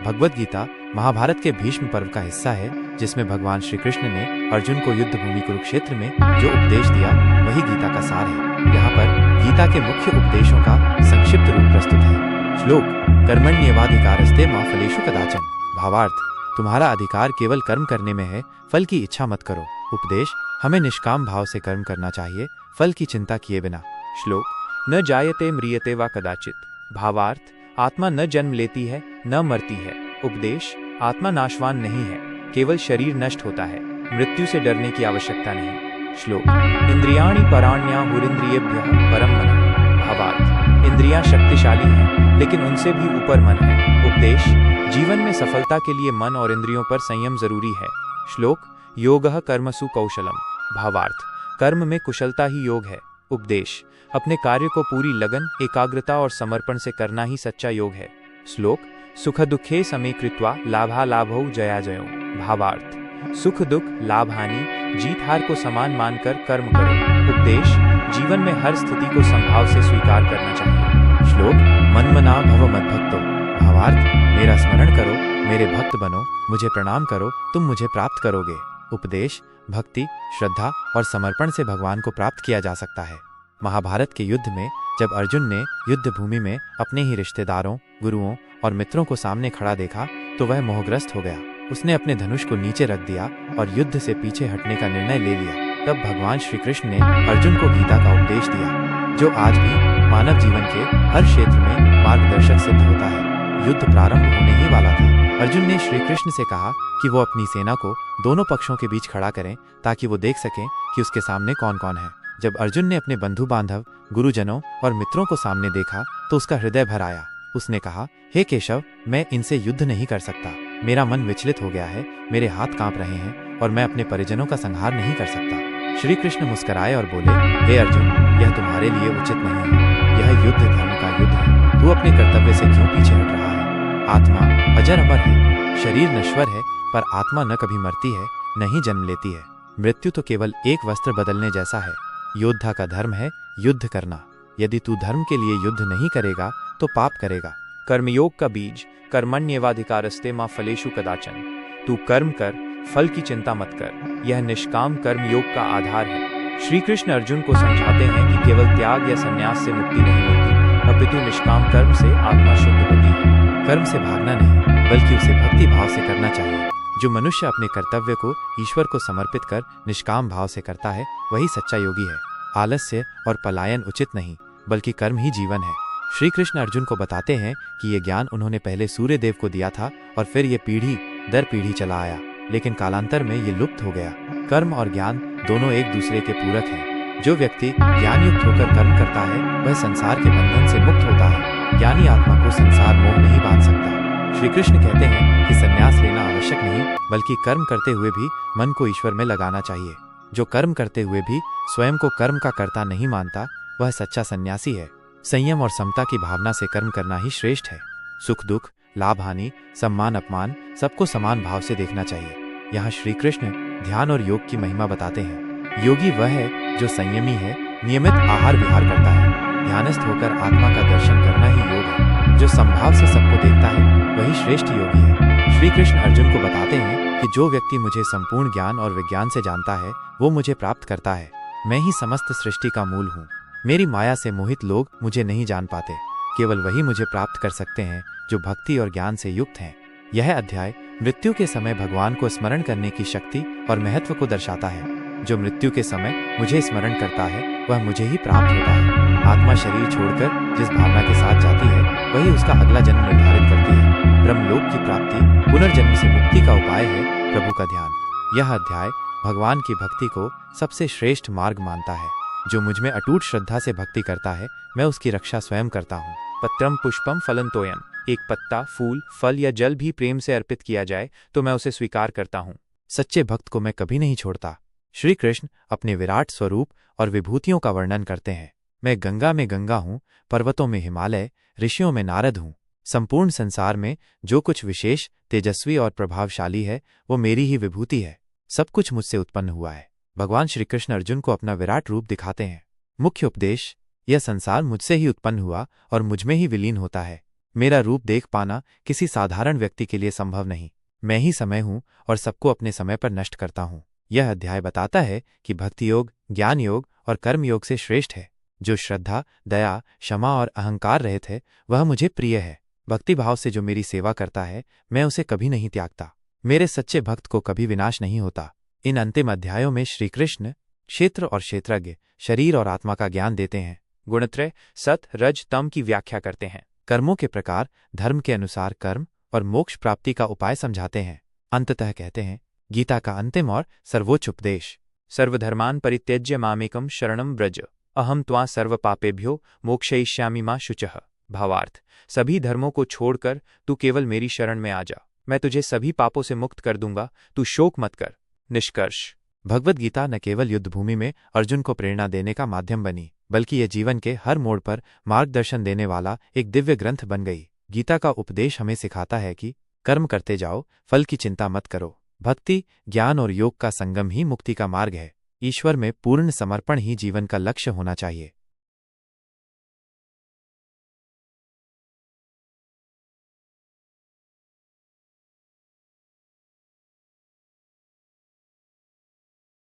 भगवद गीता महाभारत के भीष्म पर्व का हिस्सा है, जिसमें भगवान श्री कृष्ण ने अर्जुन को युद्ध भूमि कुरुक्षेत्र में जो उपदेश दिया वही गीता का सार है। यहाँ पर गीता के मुख्य उपदेशों का संक्षिप्त रूप प्रस्तुत है। श्लोक: कर्मण्येवाधिकारस्ते मा फलेषु कदाचन। भावार्थ: तुम्हारा अधिकार केवल कर्म करने में है, फल की इच्छा मत करो। उपदेश: हमें निष्काम भाव से कर्म करना चाहिए, फल की चिंता किए बिना। श्लोक: न जायते म्रियते वा कदाचित। भावार्थ: आत्मा न जन्म लेती है न मरती है। उपदेश: आत्मा नाशवान नहीं है, केवल शरीर नष्ट होता है, मृत्यु से डरने की आवश्यकता नहीं। श्लोक: इंद्रियाणि पराण्याहुरिन्द्रियेभ्यः परम मनः। भावार्थ: इंद्रियां शक्तिशाली हैं, लेकिन उनसे भी ऊपर मन है। उपदेश: जीवन में सफलता के लिए मन और इंद्रियों पर संयम जरूरी है। श्लोक: योगः कर्मसु कौशलम। भावार्थ: कर्म में कुशलता ही योग है। उपदेश: अपने कार्य को पूरी लगन, एकाग्रता और समर्पण से करना ही सच्चा योग है। श्लोक: सुख दुखे समे कृत्वा लाभालाभौ जयाजयो। भावार्थ: सुख दुख, लाभ हानि, जीत हार को समान मानकर कर्म करो। उपदेश: जीवन में हर स्थिति को संभाव से स्वीकार करना चाहिए। श्लोक: मन्मना भव मद्भक्तो। भावार्थ: मेरा स्मरण करो, मेरे भक्त बनो, मुझे प्रणाम करो, तुम मुझे प्राप्त करोगे। उपदेश: भक्ति, श्रद्धा और समर्पण से भगवान को प्राप्त किया जा सकता है। महाभारत के युद्ध में जब अर्जुन ने युद्ध भूमि में अपने ही रिश्तेदारों, गुरुओं और मित्रों को सामने खड़ा देखा तो वह मोहग्रस्त हो गया। उसने अपने धनुष को नीचे रख दिया और युद्ध से पीछे हटने का निर्णय ले लिया। तब भगवान श्री कृष्ण ने अर्जुन को गीता का उपदेश दिया, जो आज भी मानव जीवन के हर क्षेत्र में मार्गदर्शक सिद्ध होता है। युद्ध प्रारंभ होने ही वाला था। अर्जुन ने श्री कृष्ण से कहा कि वो अपनी सेना को दोनों पक्षों के बीच खड़ा करें, ताकि वो देख सकें कि उसके सामने कौन कौन है। जब अर्जुन ने अपने बंधु बांधव, गुरुजनों और मित्रों को सामने देखा तो उसका हृदय भर आया। उसने कहा, हे केशव, मैं इनसे युद्ध नहीं कर सकता। मेरा मन विचलित हो गया है, मेरे हाथ कांप रहे हैं और मैं अपने परिजनों का संहार नहीं कर सकता। श्री कृष्ण मुस्कुराए और बोले, हे अर्जुन, यह तुम्हारे लिए उचित नहीं है। यह युद्ध धर्म का युद्ध है। तू अपने कर्तव्य से क्यों पीछे हट रहा है? आत्मा अजर अमर है, शरीर नश्वर है, पर आत्मा न कभी मरती है, न ही जन्म लेती है। मृत्यु तो केवल एक वस्त्र बदलने जैसा है। योद्धा का धर्म है युद्ध करना। यदि तू धर्म के लिए युद्ध नहीं करेगा तो पाप करेगा। कर्मयोग का बीज: कर्मण्येवाधिकारस्ते मा फलेषु कदाचन। तू कर्म कर, फल की चिंता मत कर। यह निष्काम कर्मयोग का आधार है। श्री कृष्ण अर्जुन को समझाते हैं कि केवल त्याग या संन्यास से मुक्ति नहीं मिलती, अपितु निष्काम कर्म से आत्मा शुद्ध होती है। कर्म से भागना नहीं, बल्कि उसे भक्ति भाव से करना चाहिए। जो मनुष्य अपने कर्तव्य को ईश्वर को समर्पित कर निष्काम भाव से करता है, वही सच्चा योगी है। आलस्य और पलायन उचित नहीं, बल्कि कर्म ही जीवन है। श्री कृष्ण अर्जुन को बताते हैं कि ये ज्ञान उन्होंने पहले सूर्य देव को दिया था और फिर ये पीढ़ी दर पीढ़ी चला आया, लेकिन कालांतर में ये लुप्त हो गया। कर्म और ज्ञान दोनों एक दूसरे के पूरक हैं। जो व्यक्ति ज्ञान युक्त होकर कर्म करता है वह संसार के बंधन से मुक्त होता है। ज्ञानी आत्मा को संसार मोह नहीं बांध सकता। श्री कृष्ण कहते हैं कि संन्यास लेना आवश्यक नहीं, बल्कि कर्म करते हुए भी मन को ईश्वर में लगाना चाहिए। जो कर्म करते हुए भी स्वयं को कर्म का कर्ता नहीं मानता, वह सच्चा सन्यासी है। संयम और समता की भावना से कर्म करना ही श्रेष्ठ है। सुख दुख, लाभ हानि, सम्मान अपमान, सबको समान भाव से देखना चाहिए। यहाँ श्री कृष्ण ध्यान और योग की महिमा बताते हैं। योगी वह है जो संयमी है, नियमित आहार विहार करता है। ध्यानस्थ होकर आत्मा का दर्शन करना ही योग है। जो संभाव से सबको देखता है वही श्रेष्ठ योगी है। श्री कृष्ण अर्जुन को बताते हैं कि जो व्यक्ति मुझे संपूर्ण ज्ञान और विज्ञान से जानता है वो मुझे प्राप्त करता है। मैं ही समस्त सृष्टि का मूल हूँ। मेरी माया से मोहित लोग मुझे नहीं जान पाते। केवल वही मुझे प्राप्त कर सकते हैं जो भक्ति और ज्ञान से युक्त हैं। यह अध्याय मृत्यु के समय भगवान को स्मरण करने की शक्ति और महत्व को दर्शाता है। जो मृत्यु के समय मुझे स्मरण करता है वह मुझे ही प्राप्त होता है। आत्मा शरीर छोड़कर जिस भावना के साथ जाती है वही उसका अगला जन्म निर्धारित करती है। ब्रह्मलोक की प्राप्ति पुनर्जन्म से मुक्ति का उपाय है प्रभु का ध्यान। यह अध्याय भगवान की भक्ति को सबसे श्रेष्ठ मार्ग मानता है। जो मुझ में अटूट श्रद्धा से भक्ति करता है, मैं उसकी रक्षा स्वयं करता हूँ। पत्रम पुष्पम फलं तोयम। एक पत्ता, फूल, फल या जल भी प्रेम से अर्पित किया जाए तो मैं उसे स्वीकार करता हूँ। सच्चे भक्त को मैं कभी नहीं छोड़ता। श्री कृष्ण अपने विराट स्वरूप और विभूतियों का वर्णन करते हैं। मैं गंगा में गंगा हूँ, पर्वतों में हिमालय, ऋषियों में नारद हूँ। संपूर्ण संसार में जो कुछ विशेष, तेजस्वी और प्रभावशाली है वो मेरी ही विभूति है। सब कुछ मुझसे उत्पन्न हुआ है। भगवान श्री कृष्ण अर्जुन को अपना विराट रूप दिखाते हैं। मुख्य उपदेश: यह संसार मुझसे ही उत्पन्न हुआ और मुझ में ही विलीन होता है। मेरा रूप देख पाना किसी साधारण व्यक्ति के लिए संभव नहीं। मैं ही समय हूँ और सबको अपने समय पर नष्ट करता हूँ। यह अध्याय बताता है कि भक्ति योग, ज्ञान योग और कर्म योग से श्रेष्ठ है। जो श्रद्धा, दया, क्षमा और अहंकार रहित है वह मुझे प्रिय है। भक्ति भाव से जो मेरी सेवा करता है मैं उसे कभी नहीं त्यागता। मेरे सच्चे भक्त को कभी विनाश नहीं होता। इन अंतिम अध्यायों में श्री कृष्ण क्षेत्र और क्षेत्रज्ञ, शरीर और आत्मा का ज्ञान देते हैं। गुणत्रय, सत, रज, तम की व्याख्या करते हैं। कर्मों के प्रकार, धर्म के अनुसार कर्म और मोक्ष प्राप्ति का उपाय समझाते हैं। अंततः कहते हैं, गीता का अंतिम और सर्वोच्च उपदेश, सर्वधर्मान परित्यज्य मामेकम शरणम व्रज, अहम त्वा सर्व पापेभ्यो मोक्षयिष्यामि मा शुचः। भावार्थ, सभी धर्मों को छोड़कर तू केवल मेरी शरण में आ जा, मैं तुझे सभी पापों से मुक्त कर दूंगा, तू शोक मत कर। निष्कर्ष, भगवद गीता न केवल युद्धभूमि में अर्जुन को प्रेरणा देने का माध्यम बनी, बल्कि यह जीवन के हर मोड़ पर मार्गदर्शन देने वाला एक दिव्य ग्रंथ बन गई। गीता का उपदेश हमें सिखाता है कि कर्म करते जाओ, फल की चिंता मत करो। भक्ति, ज्ञान और योग का संगम ही मुक्ति का मार्ग है। ईश्वर में पूर्ण समर्पण ही जीवन का लक्ष्य होना चाहिए।